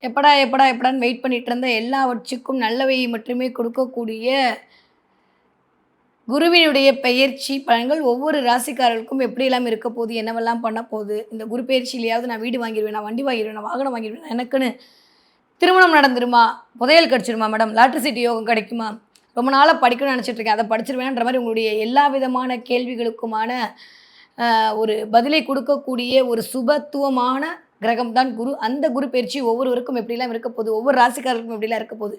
எப்படா எப்படா எப்படான்னு வெயிட் பண்ணிட்டு இருந்த எல்லாவற்றுக்கும் நல்லவை மட்டுமே கொடுக்கக்கூடிய குருவினுடைய பெயர்ச்சி பலன்கள் ஒவ்வொரு ராசிக்காரர்களுக்கும் எப்படியெல்லாம் இருக்க போகுது, என்னவெல்லாம் பண்ண போகுது, இந்த குரு பெயர்ச்சியிலையாவது நான் வீடு வாங்கிடுவேன், நான் வண்டி வாங்கிடுவேன், நான் வாகனம் வாங்கிடுவேன், எனக்குன்னு திருமணம் நடந்துருமா, புதையல் கிடச்சிருமா மேடம், லாட்ரி சீட்டு யோகம் கிடைக்குமா, ரொம்ப நாளாக படிக்கணும்னு நினச்சிட்டு இருக்கேன், அதை படிச்சிருவேன்ற மாதிரி உங்களுடைய எல்லா விதமான கேள்விகளுக்குமான ஒரு பதிலை கொடுக்கக்கூடிய ஒரு சுபத்துவமான கிரகம் தான் குரு. அந்த குரு பயிற்சி ஒவ்வொருவருக்கும் எப்படிலாம் இருக்க போகுது, ஒவ்வொரு ராசிக்காரருக்கும் எப்படிலாம் இருக்க போகுது.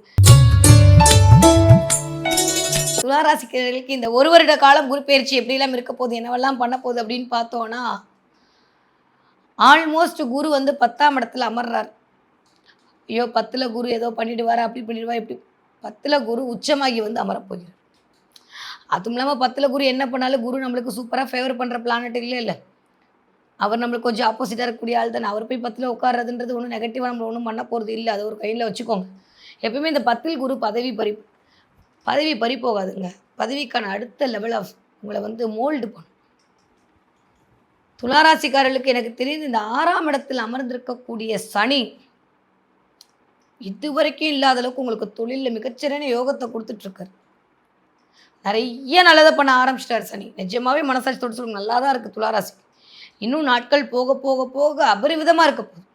துலா ராசிக்காரர்களுக்கு இந்த ஒரு வருட காலம் குரு பயிற்சி எப்படிலாம் இருக்க போகுது, என்னவெல்லாம் பண்ண போகுது அப்படின்னு பார்த்தோன்னா, ஆல்மோஸ்ட் குரு வந்து 10ஆம் இடத்துல அமர்றார். ஐயோ 10ல் குரு ஏதோ பண்ணிடுவார், அப்படி பண்ணிடுவார், இப்படி 10ல் குரு உச்சமாகி வந்து அமரப்போகிறார். அதுவும் இல்லாமல் 10ல் குரு என்ன பண்ணாலும் குரு நம்மளுக்கு சூப்பராக ஃபேவர் பண்ணுற பிளானட் இல்லை. அவர் நம்மளுக்கு கொஞ்சம் ஆப்போசிட்டாக இருக்கக்கூடிய ஆள் தானே. அவர் போய் 10ல் உட்கார்றதுன்றது ஒன்றும் நெகட்டிவாக நம்மள ஒன்றும் பண்ண போகிறது இல்லை. அதை ஒரு கையில் வச்சுக்கோங்க. எப்பயுமே இந்த 10ல் குரு பதவி பறி போகாதுங்க. பதவிக்கான அடுத்த லெவல் ஆஃப் உங்களை வந்து மோல்டு பண்ணும். துளாராசிக்காரர்களுக்கு எனக்கு தெரிந்து இந்த 6ஆம் இடத்தில் அமர்ந்திருக்கக்கூடிய சனி இதுவரைக்கும் இல்லாத அளவுக்கு உங்களுக்கு தொழிலில் மிகச்சிறந்த யோகத்தை கொடுத்துட்ருக்காரு. நிறைய நல்லதை பண்ண ஆரம்பிச்சிட்டார் சனி. நிஜமாகவே மனசாட்சி தொட்டு சொல்லுங்க, நல்லா தான் இருக்குது துளாராசி. இன்னும் நாட்கள் போக போக போக அபரிவிதமாக இருக்க போகுது.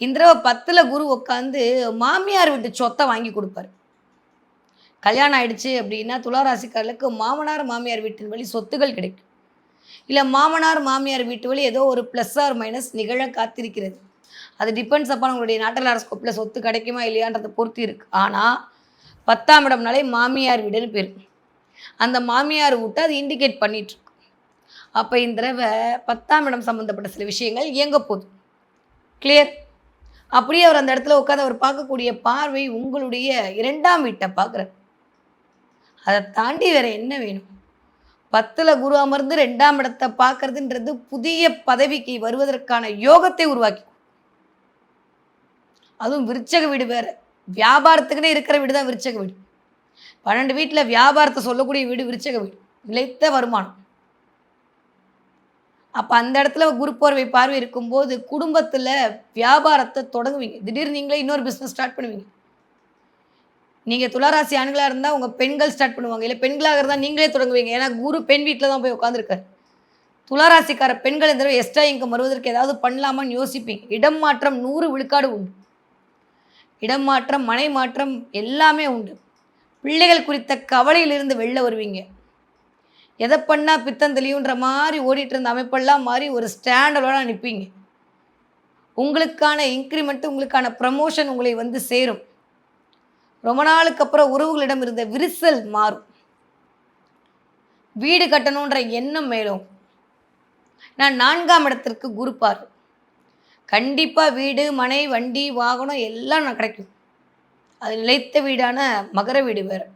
இந்த தடவை 10ல் குரு உட்காந்து மாமியார் வீட்டு சொத்தை வாங்கி கொடுப்பாரு. கல்யாணம் ஆயிடுச்சு அப்படின்னா துளாராசிக்காரர்களுக்கு மாமனார் மாமியார் வீட்டின் வழி சொத்துகள் கிடைக்கும். இல்லை மாமனார் மாமியார் வீட்டு வழி ஏதோ ஒரு ப்ளஸ் ஆர் மைனஸ் நிகழ காத்திருக்கிறது. அது டிபெண்ட்ஸ் அப்பான் உங்களுடைய நாட்டல் ஹாரோஸ்கோப்பில் சொத்து கிடைக்குமா இல்லையான்றதை பொறுத்து இருக்குது. ஆனால் 10ஆம் இடம்னாலே மாமியார் வீடுன்னு பேர். அந்த மாமியார் வீட்டை அது இண்டிகேட் பண்ணிகிட்ருக்கு. அப்போ இந்த தடவை 10ஆம் இடம் சம்மந்தப்பட்ட சில விஷயங்கள் இயங்க போகுது. கிளியர். அப்படியே அவர் அந்த இடத்துல உட்காந்து அவர் பார்க்கக்கூடிய பார்வை உங்களுடைய 2ஆம் வீட்டை பார்க்குறார். அதை தாண்டி வேறு என்ன வேணும்? 10ல் குரு அமர்ந்து 2ஆம் இடத்தை பார்க்கறதுன்றது புதிய பதவிக்கு வருவதற்கான யோகத்தை உருவாக்கி, அதுவும் விருச்சக வீடு வேறு. வியாபாரத்துக்குன்னே இருக்கிற வீடு தான் விருச்சக வீடு. 12 வீட்டில் வியாபாரத்தை சொல்லக்கூடிய வீடு விருச்சக வீடு. நிலைத்த வருமானம். அப்போ அந்த இடத்துல குரு பார்வை இருக்கும்போது குடும்பத்தில் வியாபாரத்தை தொடங்குவீங்க. திடீர்னு நீங்களே இன்னொரு பிஸ்னஸ் ஸ்டார்ட் பண்ணுவீங்க. நீங்கள் துளாராசி ஆண்களாக இருந்தால் உங்கள் பெண்கள் ஸ்டார்ட் பண்ணுவாங்க. இல்லை பெண்களாக இருந்தால் நீங்களே தொடங்குவீங்க. ஏன்னா குரு பெண் வீட்டில் தான் போய் உட்காந்துருக்காரு. துளாராசிக்கார பெண்கள் இந்த தடவை எக்ஸ்ட்ரா இன்கம் வருவதற்கு ஏதாவது பண்ணலாமான்னு யோசிப்பீங்க. இடம் மாற்றம் 100 விழுக்காடு உண்டு. இடம் மாற்றம், மனை மாற்றம் எல்லாமே உண்டு. பிள்ளைகள் குறித்த கவலையிலிருந்து வெளில வருவீங்க. எதை பண்ணால் பித்தந்தெளியுன்ற மாதிரி ஓடிட்டு இருந்த அமைப்பெல்லாம் மாறி ஒரு ஸ்டாண்டர்டோட நிற்பீங்க. உங்களுக்கான இன்க்ரிமெண்ட்டு, உங்களுக்கான ப்ரமோஷன் உங்களை வந்து சேரும். ரொம்ப நாளுக்கு அப்புறம் உறவுகளிடம் இருந்த விரிசல் மாறும். வீடு கட்டணுன்ற எண்ணம் மேலும். நான் 4ஆம் இடத்திற்கு குரு பார்வை. கண்டிப்பாக வீடு, மனை, வண்டி, வாகனம் எல்லாம் நான் கிடைக்கும். அது நிலைத்த வீடான மகர வீடு வேறு.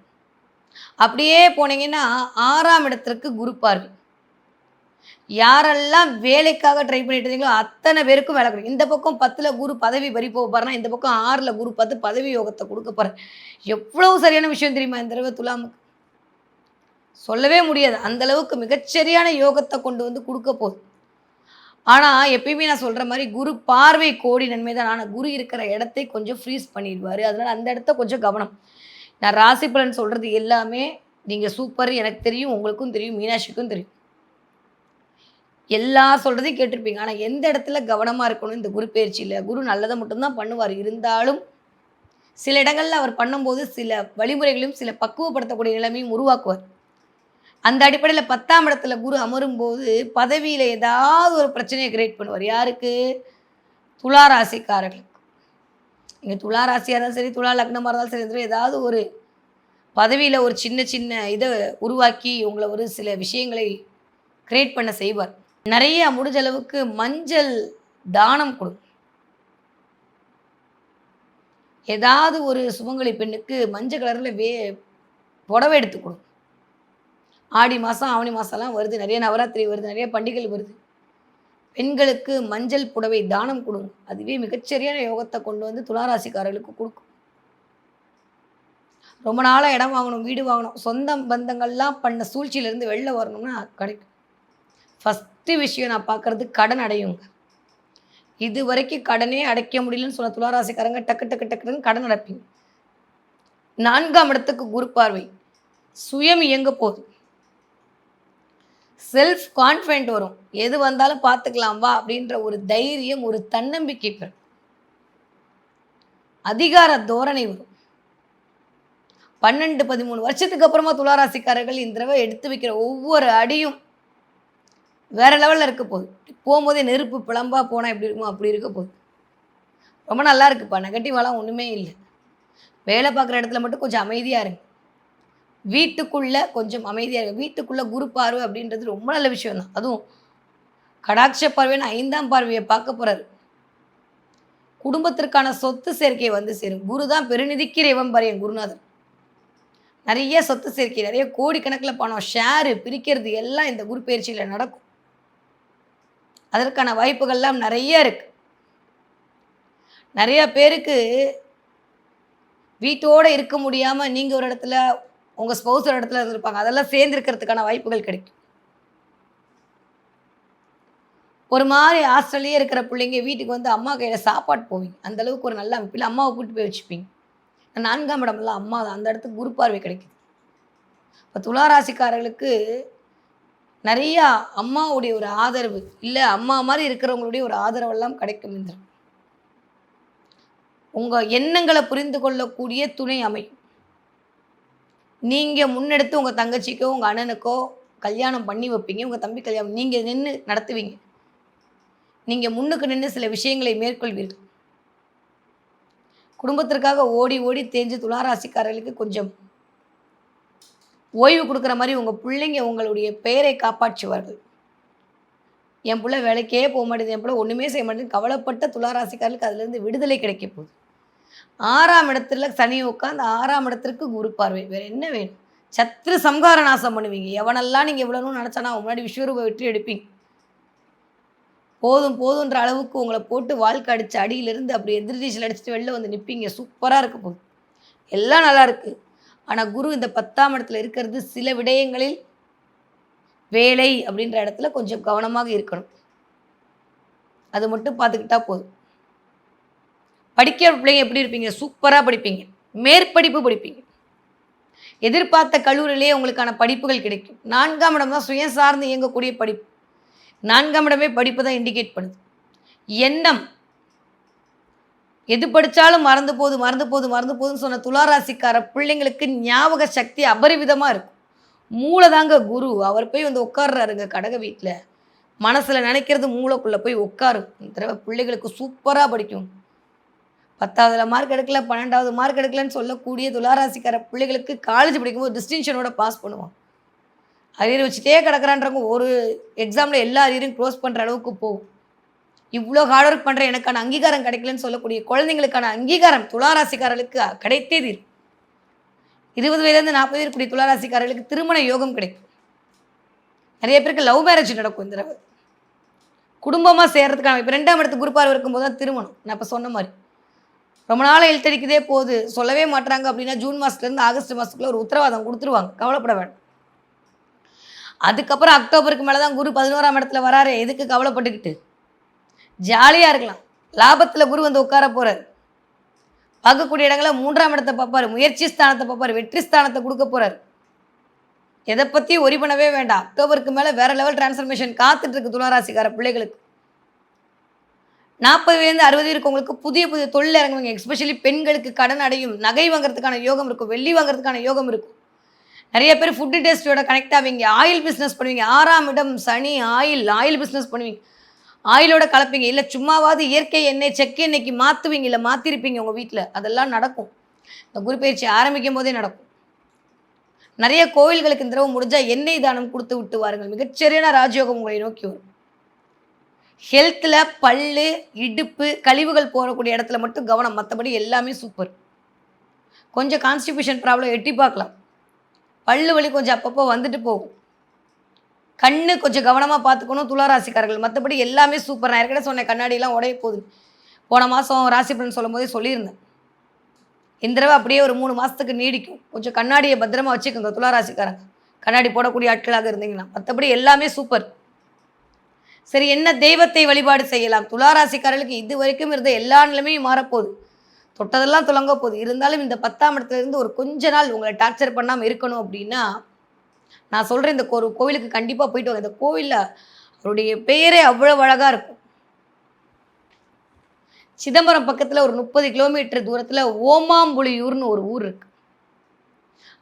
அப்படியே போனீங்கன்னா 6ஆம் இடத்திற்கு குரு பார்வை. யாரெல்லாம் வேலைக்காக ட்ரை பண்ணிட்டு இருந்தீங்களோ அத்தனை பேருக்கும் வேலை கிடைக்கும். இந்த பக்கம் 10ல் குரு பதவி பறி போக போகிறனா, இந்த பக்கம் 6ல் குரு 10 பதவி யோகத்தை கொடுக்க போகிறேன். எவ்வளவு சரியான விஷயம் தெரியுமா இந்த தடவை துலாமுக்கு? சொல்லவே முடியாது. அந்தளவுக்கு மிகச்சரியான யோகத்தை கொண்டு வந்து கொடுக்க போகுது. ஆனால் எப்பயுமே நான் சொல்கிற மாதிரி குரு பார்வை கோடி நன்மை தான். ஆனால் குரு இருக்கிற இடத்தை கொஞ்சம் ஃப்ரீஸ் பண்ணிடுவார். அதனால் அந்த இடத்த கொஞ்சம் கவனம். நான் ராசி பலன் சொல்கிறது எல்லாமே நீங்கள் சூப்பர், எனக்கு தெரியும், உங்களுக்கும் தெரியும், மீனாட்சிக்கும் தெரியும். எல்லாரும் சொல்கிறதையும் கேட்டிருப்பீங்க. ஆனால் எந்த இடத்துல கவனமாக இருக்கணும் இந்த குரு பயிற்சியில்? குரு நல்லதை மட்டும்தான் பண்ணுவார். இருந்தாலும் சில இடங்களில் அவர் பண்ணும்போது சில வழிமுறைகளையும் சில பக்குவப்படுத்தக்கூடிய நிலைமையும் உருவாக்குவார். அந்த அடிப்படையில் 10ஆம் இடத்துல குரு அமரும்போது பதவியில் ஏதாவது ஒரு பிரச்சனையை கிரியேட் பண்ணுவார். யாருக்கு? துளாராசிக்காரர்களுக்கு. நீங்கள் துளாராசியாக இருந்தாலும் சரி, துலா லக்னமாக இருந்தாலும் சரி, ஏதாவது ஒரு பதவியில் ஒரு சின்ன சின்ன இதை உருவாக்கி உங்களை ஒரு சில விஷயங்களை கிரியேட் பண்ண செய்வார். நிறைய முடிஞ்ச அளவுக்கு மஞ்சள் தானம் கொடுங்க. ஏதாவது ஒரு சுமங்கலி பெண்ணுக்கு மஞ்சள் கலரில் புடவை எடுத்து கொடுங்க. ஆடி மாதம் ஆவணி மாதம்லாம் வருது, நிறைய நவராத்திரி வருது, நிறைய பண்டிகைகள் வருது. பெண்களுக்கு மஞ்சள் புடவை தானம் கொடுங்க. அதுவே மிகச்சரியான யோகத்தை கொண்டு வந்து துளாராசிக்காரர்களுக்கு கொடுக்கும். ரொம்ப நாளாக இடம் வாங்கணும், வீடு வாங்கணும், சொந்த பந்தங்கள்லாம் பண்ண சூழ்ச்சியிலேருந்து வெளில வரணும்னா கிடைக்கும். ஃபஸ்ட்டு விஷயம் நான் பார்க்குறது கடன் அடையுங்க. இது வரைக்கும் கடனே அடைக்க முடியலன்னு சொன்ன துளாராசிக்காரங்க டக்கு டக்கு டக்குன்னு கடன் அடைப்பீங்க. 4ஆம் இடத்துக்கு குரு பார்வை. சுயம் இயங்க போகுது. செல்ஃப் கான்ஃபிடென்ட் வரும். எது வந்தாலும் பார்த்துக்கலாம் வா அப்படின்ற ஒரு தைரியம், ஒரு தன்னம்பிக்கை பெறும். அதிகார தோரணை வரும். 12, 13 வருஷத்துக்கு அப்புறமா துளாராசிக்காரர்கள் இந்த தடவை எடுத்து வைக்கிற ஒவ்வொரு அடியும் வேற லெவலில் இருக்க போகுது. போகும்போதே நெருப்பு பிளம்பா போனால் எப்படி இருக்குமோ அப்படி இருக்க போகுது. ரொம்ப நல்லா இருக்குப்பா, நெகட்டிவாலாம் ஒன்றுமே இல்லை. வேலை பார்க்குற இடத்துல மட்டும் கொஞ்சம் அமைதியாக இருங்க. வீட்டுக்குள்ளே கொஞ்சம் அமைதியாக இருங்க. வீட்டுக்குள்ளே குரு பார்வை அப்படின்றது ரொம்ப நல்ல விஷயம் தான். அதுவும் கடாட்ச பார்வைன்னு 5ஆம் பார்வையை பார்க்க போகிறாரு. குடும்பத்திற்கான சொத்து சேர்க்கை வந்து சேரும். குரு தான் பெருநிதிக்கு இறைவன் பாரு என் குருநாதர். நிறைய சொத்து சேர்க்கை, நிறைய கோடிக்கணக்கில் பணம், ஷேரு பிரிக்கிறது எல்லாம் இந்த குரு பயிற்சியில் நடக்கும். அதற்கான வாய்ப்புகள்லாம் நிறைய இருக்குது. நிறைய பேருக்கு வீட்டோடு இருக்க முடியாமல் நீங்கள் ஒரு இடத்துல, உங்கள் ஸ்பௌஸ் ஒரு இடத்துல இருந்திருப்பாங்க. அதெல்லாம் சேர்ந்துருக்கிறதுக்கான வாய்ப்புகள் கிடைக்கும். ஒரு மாதிரி ஹாஸ்டல்லே இருக்கிற பிள்ளைங்க வீட்டுக்கு வந்து அம்மா கையில் சாப்பாடு போவீங்க. அந்தளவுக்கு ஒரு நல்ல அமைப்பில் அம்மாவை கூப்பிட்டு போய் வச்சுப்பீங்க. 4ஆம் இடம்லாம் அம்மா தான். அந்த இடத்துக்கு குரு பார்வை கிடைக்குது. இப்போ துளாராசிக்காரர்களுக்கு நிறையா அம்மாவுடைய ஒரு ஆதரவு, இல்லை அம்மா மாதிரி இருக்கிறவங்களுடைய ஒரு ஆதரவெல்லாம் கிடைக்கும். இந்த உங்கள் எண்ணங்களை புரிந்து கொள்ளக்கூடிய துணை அமையும். நீங்கள் முன்னெடுத்து உங்கள் தங்கச்சிக்கோ உங்கள் அண்ணனுக்கோ கல்யாணம் பண்ணி வைப்பீங்க. உங்கள் தம்பி கல்யாணம் நீங்கள் நின்று நடத்துவீங்க. நீங்கள் முன்னுக்கு நின்று சில விஷயங்களை மேற்கொள்வீர்கள். குடும்பத்திற்காக ஓடி ஓடி தேஞ்சு துளாராசிக்காரர்களுக்கு கொஞ்சம் ஓய்வு கொடுக்குற மாதிரி உங்கள் பிள்ளைங்க உங்களுடைய பெயரை காப்பாற்றுவார்கள். என் பிள்ளை வேலைக்கே போக மாட்டேது, என் பிள்ளை ஒன்றுமே செய்ய மாட்டேங்குது கவலைப்பட்ட துளாராசிக்காரர்களுக்கு அதுலேருந்து விடுதலை கிடைக்க போகுது. 6ஆம் இடத்துல சனி உட்காந்து 6ஆம் இடத்திற்கு குரு பார்வை. வேறு என்ன வேணும்? சத்ரு சம்ஹார நாசம் பண்ணுவீங்க. எவனெல்லாம் நீங்கள் இவ்வளோன்னு நினச்சானா முன்னாடி விஸ்வரூப வெற்றி எடுப்பீங்க. போதும் போதுன்ற அளவுக்கு உங்களை போட்டு வாழ்க்கை அடித்து அடியிலிருந்து அப்படி எதிர்நீச்சல் அடிச்சுட்டு வெளில வந்து நிற்பீங்க. சூப்பராக இருக்க போகுது. எல்லாம் நல்லா இருக்குது. ஆனால் குரு இந்த 10ஆம் இடத்துல இருக்கிறது சில விடயங்களில் வேலை அப்படின்ற இடத்துல கொஞ்சம் கவனமாக இருக்கணும். அது மட்டும் பார்த்துக்கிட்டா போதும். படிக்கிற பிள்ளைங்க எப்படி இருப்பீங்க? சூப்பராக படிப்பீங்க. மேற்படிப்பு படிப்பீங்க. எதிர்பார்த்த கல்லூரியிலேயே உங்களுக்கான படிப்புகள் கிடைக்கும். 4ஆம் இடம் தான் சுயம் சார்ந்து இயங்கக்கூடிய படிப்பு. 4ஆம் இடமே படிப்பு தான் இண்டிகேட் பண்ணுது. எண்ணம் எது படித்தாலும் மறந்து போதுன்னு சொன்ன துளாராசிக்கார பிள்ளைங்களுக்கு ஞாபக சக்தி அபரிவிதமாக இருக்கும். மூளைதாங்க குரு. அவர் போய் வந்து உட்கார்றாருங்க கடக வீட்டில். மனசில் நினைக்கிறது மூளைக்குள்ளே போய் உட்காரும். இந்த தடவை பிள்ளைகளுக்கு சூப்பராக படிக்கும். 10ஆவதுல மார்க் எடுக்கல, 12ஆவது மார்க் எடுக்கலன்னு சொல்லக்கூடிய துளாராசிக்கார பிள்ளைகளுக்கு காலேஜ் படிக்கும்போது டிஸ்டிங்ஷனோட பாஸ் பண்ணுவோம். அரியர் வச்சுட்டே கிடக்கிறான்றவங்க ஒரு எக்ஸாமில் எல்லா அரியரையும் க்ளோஸ் பண்ணுற அளவுக்கு போகும். இவ்வளோ ஹார்ட் ஒர்க் பண்ணுற எனக்கான அங்கீகாரம் கிடைக்கலன்னு சொல்லக்கூடிய குழந்தைங்களுக்கான அங்கீகாரம் துளாராசிக்காரர்களுக்கு கிடைத்தே தீரும். 20 வயதுலேருந்து 40 வயது கூடிய துளாராசிக்காரர்களுக்கு திருமண யோகம் கிடைக்கும். நிறைய பேருக்கு லவ் மேரேஜ் நடக்கும். இந்த தடவை குடும்பமாக சேர்றதுக்கான இப்போ 2ஆம் இடத்துக்கு குரு பார்வை இருக்கும்போது தான் திருமணம். நான் இப்போ சொன்ன மாதிரி ரொம்ப நாள் இழுத்தடிக்கதே போகுது, சொல்லவே மாட்டுறாங்க அப்படின்னா ஜூன் மாதத்துலேருந்து ஆகஸ்ட் மாதத்துக்குள்ள ஒரு உத்தரவாதம் கொடுத்துருவாங்க. கவலைப்பட வேண்டாம். அதுக்கப்புறம் அக்டோபருக்கு மேலே தான் குரு 11ஆம் இடத்துல வராரு. எதுக்கு கவலைப்பட்டுக்கிட்டு? ஜாலியாக இருக்கலாம். லாபத்தில் குரு வந்து உட்கார போகிறார். பார்க்கக்கூடிய இடங்களில் 3ஆம் இடத்தை பார்ப்பார், முயற்சி ஸ்தானத்தை பார்ப்பார், வெற்றி ஸ்தானத்தை கொடுக்க போகிறார். எதை பற்றி ஒரி பண்ணவே வேண்டாம். அக்டோபருக்கு மேலே வேறு லெவல் டிரான்ஸ்ஃபர்மேஷன் காத்துட்ருக்கு துளாராசிக்கார பிள்ளைகளுக்கு. 40 வயதுலேருந்து 60 இருக்கவங்களுக்கு புதிய புதிய தொழில் இறங்குவீங்க. எஸ்பெஷலி பெண்களுக்கு கடன் அடையும், நகை வாங்குறதுக்கான யோகம் இருக்கும், வெள்ளி வாங்குறதுக்கான யோகம் இருக்கும். நிறைய பேர் ஃபுட்டு டேஸ்ட்டோட கனெக்ட் ஆவீங்க. ஆயில் பிஸ்னஸ் பண்ணுவீங்க. 6ஆம் இடம் சனி, ஆயில் பிஸ்னஸ் பண்ணுவீங்க. ஆயிலோட கலப்பீங்க. இல்லை சும்மாவாவது இயற்கை எண்ணெய் செக்கு எண்ணெய்க்கு மாற்றுவீங்க, இல்லை மாற்றிருப்பீங்க உங்கள் வீட்டில். அதெல்லாம் நடக்கும். இந்த குரு பயிற்சி ஆரம்பிக்கும் போதே நடக்கும். நிறைய கோவில்களுக்கு இந்த தடவை முடிஞ்சால் எண்ணெய் தானம் கொடுத்து விட்டு வாருங்கள். மிகச்சரியான ராஜயோகம் உங்களை நோக்கி வரும். ஹெல்த்தில் பல்லு, இடுப்பு, கழிவுகள் போகக்கூடிய இடத்துல மட்டும் கவனம். மற்றபடி எல்லாமே சூப்பர். கொஞ்சம் கான்ஸ்டிபியூஷன் ப்ராப்ளம் எட்டி பார்க்கலாம். பல்லு வலி கொஞ்சம் அப்பப்போ வந்துட்டு போகும். கண்ணு கொஞ்சம் கவனமாக பார்த்துக்கணும் துளாராசிக்காரர்கள். மற்றபடி எல்லாமே சூப்பர். நான் ஏற்கனவே சொன்னேன் கண்ணாடியெல்லாம் உடைய போகுது. போன மாதம் ராசி பலன் சொல்லும் போதே சொல்லியிருந்தேன். இந்த தடவை அப்படியே ஒரு 3 மாதத்துக்கு நீடிக்கும். கொஞ்சம் கண்ணாடியை பத்திரமா வச்சுக்கோங்க துளாராசிக்காரங்க. கண்ணாடி போடக்கூடிய ஆட்களாக இருந்தீங்கன்னா. மற்றபடி எல்லாமே சூப்பர். சரி, என்ன தெய்வத்தை வழிபாடு செய்யலாம்? துளாராசிக்காரர்களுக்கு இது வரைக்கும் இருந்த எல்லா நிலைமையும் மாறப்போகுது. தொட்டதெல்லாம் துலங்க போகுது. இருந்தாலும் இந்த 10ஆம் இடத்துல இருந்து ஒரு கொஞ்ச நாள் உங்களை டார்ச்சர் பண்ணாமல் இருக்கணும் அப்படின்னா, நான் சொல்கிறேன், இந்த ஒரு கோவிலுக்கு கண்டிப்பாக போயிட்டு வாங்க. இந்த கோவிலில் அவருடைய பெயரே அவ்வளவு அழகாக இருக்கும். சிதம்பரம் பக்கத்தில் ஒரு 30 கிலோமீட்டர் தூரத்தில் ஓமாம்புலியூர்னு ஒரு ஊர் இருக்கு.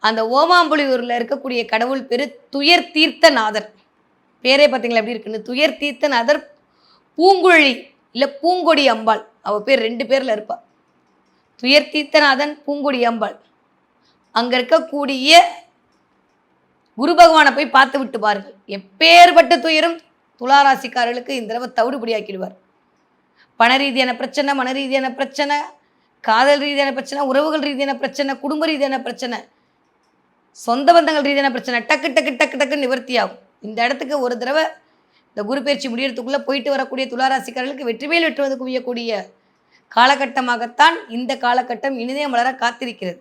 அந்த ஓமாம்புலியூரில் இருக்கக்கூடிய கடவுள் பேர் துயர் தீர்த்தநாதர். பேரே பார்த்தீங்களா எப்படி இருக்குன்னு? துயர் தீர்த்தநாதர் பூங்குழலி இல்லை பூங்கொடி அம்பாள், அவள் பேர் 2 பேரில் இருப்பாள். துயர் தீர்த்தநாதன், பூங்கொடி அம்பாள். அங்கே இருக்கக்கூடிய குரு பகவானை போய் பார்த்து விட்டு பாருங்கள். எப்பேற்பட்ட துயரும் துளாராசிக்காரர்களுக்கு இந்த தடவை தவிடுபடியாக்கிடுவார். பண ரீதியான பிரச்சனை, மன ரீதியான பிரச்சனை, காதல் ரீதியான பிரச்சனை, உறவுகள் ரீதியான பிரச்சனை, குடும்ப ரீதியான பிரச்சனை, சொந்த பந்தங்கள் ரீதியான பிரச்சனை டக்கு டக்கு டக்கு டக்கு நிவர்த்தி ஆகும். இந்த இடத்துக்கு ஒரு தடவை இந்த குரு பயிற்சி முடியறதுக்குள்ளே போயிட்டு வரக்கூடிய துளாராசிக்காரர்களுக்கு வெற்றிமேல் வெற்றுவது குவியக்கூடிய காலகட்டமாகத்தான் இந்த காலகட்டம் இனிதே மலர காத்திருக்கிறது.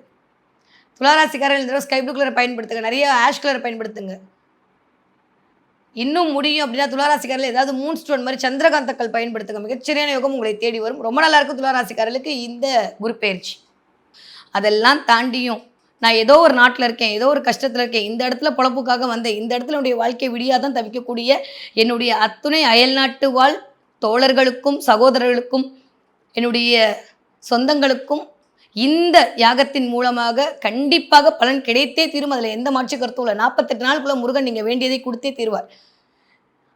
துளாராசிக்காரர்கள் இந்த தடவை ஸ்கை ப்ளூ கலரை பயன்படுத்துங்க, நிறைய ஆஷ் கலரை பயன்படுத்துங்க. இன்னும் முடியும் அப்படின்னா துளாராசிக்காரர்கள் ஏதாவது மூன் ஸ்டோன் மாதிரி சந்திரகாந்தக்கள் பயன்படுத்துங்க. மிகச்சரியான யோகம் உங்களை தேடி வரும். ரொம்ப நல்லா இருக்கும் துளாராசிக்காரர்களுக்கு இந்த குரு பயிற்சி. அதெல்லாம் தாண்டியும் நான் ஏதோ ஒரு நாட்டில் இருக்கேன், ஏதோ ஒரு கஷ்டத்தில் இருக்கேன், இந்த இடத்துல பொழப்புக்காக வந்தேன், இந்த இடத்துல என்னுடைய வாழ்க்கை விடியாதான் தவிக்கக்கூடிய என்னுடைய அத்துணை அயல்நாட்டு வாழ் தோழர்களுக்கும் சகோதரர்களுக்கும் என்னுடைய சொந்தங்களுக்கும் இந்த யாகத்தின் மூலமாக கண்டிப்பாக பலன் கிடைத்தே தீரும். அதில் எந்த மாற்று கருத்தும் இல்லை. 48 நாளுக்குள்ள முருகன் நீங்கள் வேண்டியதை கொடுத்தே தீர்வார்.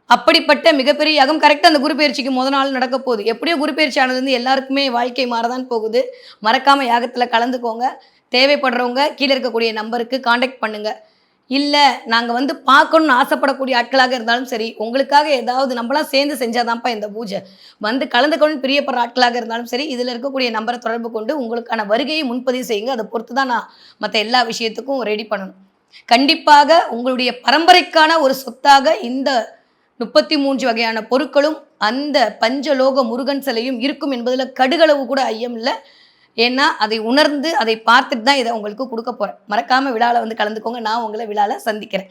அப்படிப்பட்ட மிகப்பெரிய யாகம் கரெக்டாக அந்த குரு பயிற்சிக்கு முதல் நாள் நடக்க போகுது. எப்படியோ குரு பயிற்சி ஆனது எல்லாருக்குமே வாழ்க்கை மாறதான் போகுது. மறக்காமல் யாகத்தில் கலந்துக்கோங்க. தேவைப்படுறவங்க கீழே இருக்கக்கூடிய நம்பருக்கு காண்டாக்ட் பண்ணுங்கள். இல்லை நாங்கள் பார்க்கணுன்னு ஆசைப்படக்கூடிய ஆட்களாக இருந்தாலும் சரி, உங்களுக்காக ஏதாவது நம்மளாம் சேர்ந்து செஞ்சாதான்ப்பா இந்த பூஜை, கலந்துக்கணும்னு பிரியப்படுற ஆட்களாக இருந்தாலும் சரி, இதில் இருக்கக்கூடிய நம்பரை தொடர்பு கொண்டு உங்களுக்கான வருகையை முன்பதிவு செய்யுங்க. அதை பொறுத்து தான் நான் மற்ற எல்லா விஷயத்துக்கும் ரெடி பண்ணணும். கண்டிப்பாக உங்களுடைய பரம்பரைக்கான ஒரு சொத்தாக இந்த 33 வகையான பொருட்களும் அந்த பஞ்சலோக முருகன் சிலையும் இருக்கும் என்பதில் கடுகளவு கூட ஐயம் இல்லை. ஏன்னா அதை உணர்ந்து அதை பார்த்துட்டு தான் இதை உங்களுக்கு கொடுக்க போகிறேன். மறக்காமல் விழாவில் கலந்துக்கோங்க. நான் உங்களை விழாவில் சந்திக்கிறேன்.